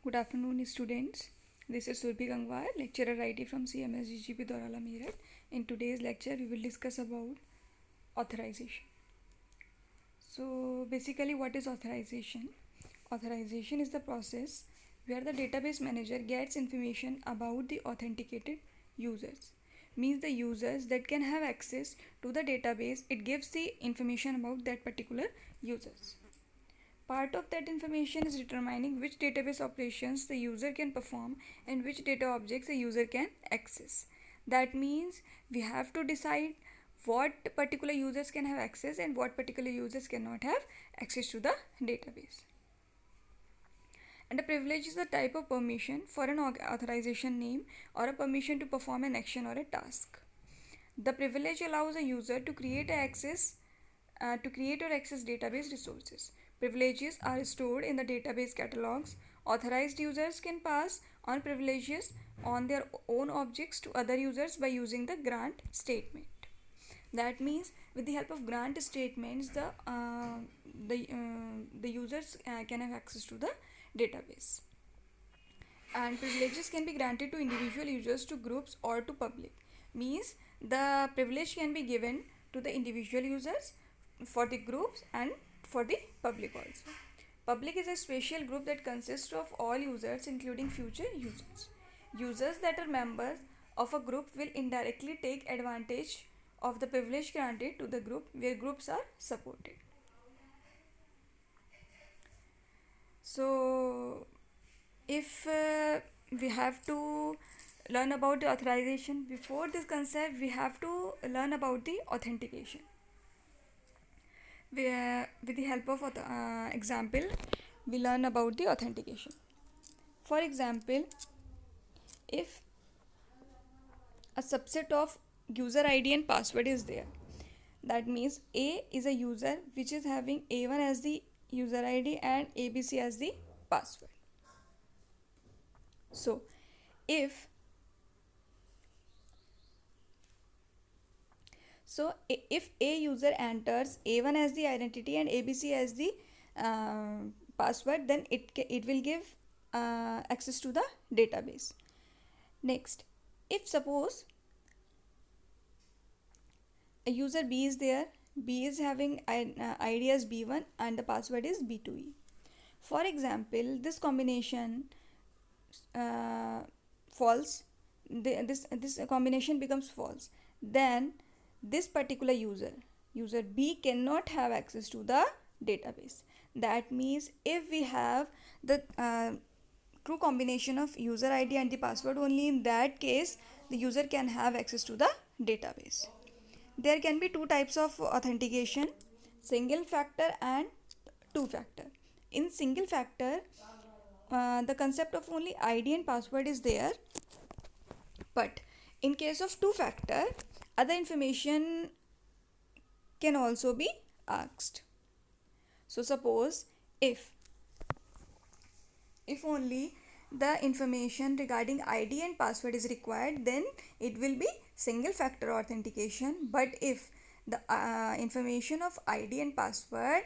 Good afternoon, students. This is Surbi Gangwar, lecturer IT from CMSGGP Dorala Meerut. In today's lecture, we will discuss about authorization. So, basically, what is authorization? Authorization is the process where the database manager gets information about the authenticated users. Means the users that can have access to the database, it gives the information about that particular users. Part of that information is determining which database operations the user can perform and which data objects the user can access. That means we have to decide what particular users can have access and what particular users cannot have access to the database. And a privilege is a type of permission for an authorization name or a permission to perform an action or a task. The privilege allows a user to create or access database resources. Privileges are stored in the database catalogs. Authorized users can pass on privileges on their own objects to other users by using the grant statement. That means with the help of grant statements, the users can have access to the database. And privileges can be granted to individual users, to groups, or to public. Means the privilege can be given to the individual users, for the groups, and for the public also. Public is a special group that consists of all users, including future users. Users that are members of a group will indirectly take advantage of the privilege granted to the group where groups are supported. So, if we have to learn about the authorization, before this concept, we have to learn about the authentication. With the help of example, we learn about the authentication. For example, if a subset of user ID and password is there, that means A is a user which is having A1 as the user ID and ABC as the password. So if A user enters A1 as the identity and ABC as the password, then it will give access to the database. Next, if suppose a user B is there, B is having ID as B1 and the password is B2E. For example, this combination false, this combination becomes false, then this particular user B cannot have access to the database. That means if we have the true combination of user ID and the password, only in that case the user can have access to the database. There can be two types of authentication: single factor and two factor. In single factor, the concept of only ID and password is there, but in case of two factor, other information can also be asked. So suppose if only the information regarding ID and password is required, then it will be single factor authentication. But if the information of ID and password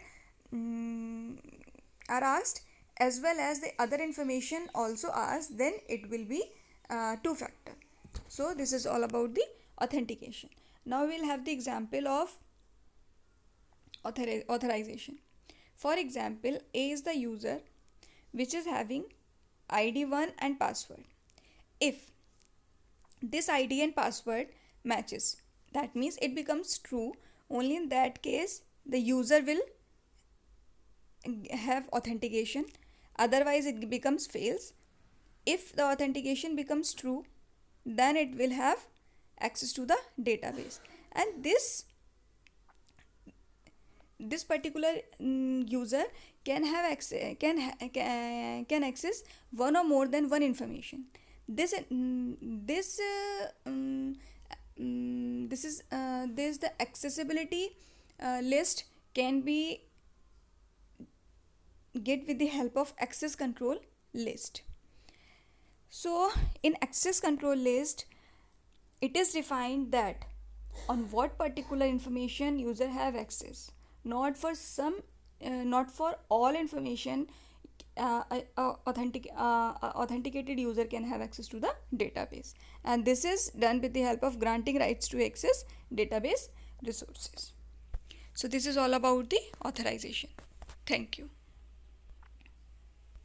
are asked, as well as the other information also asked, then it will be two factor. So this is all about the authentication. Now we'll have the example of authorization. For example, A is the user which is having ID1 and password. If this ID and password matches, that means it becomes true. Only in that case the user will have authentication, otherwise it becomes false. If the authentication becomes true, then it will have access to the database, and this particular user can have access, can access one or more than one information. This the accessibility list can be get with the help of access control list. So in access control list, it is defined that on what particular information user have access. Not for all information authenticated user can have access to the database, and this is done with the help of granting rights to access database resources. So this is all about the authorization. Thank you.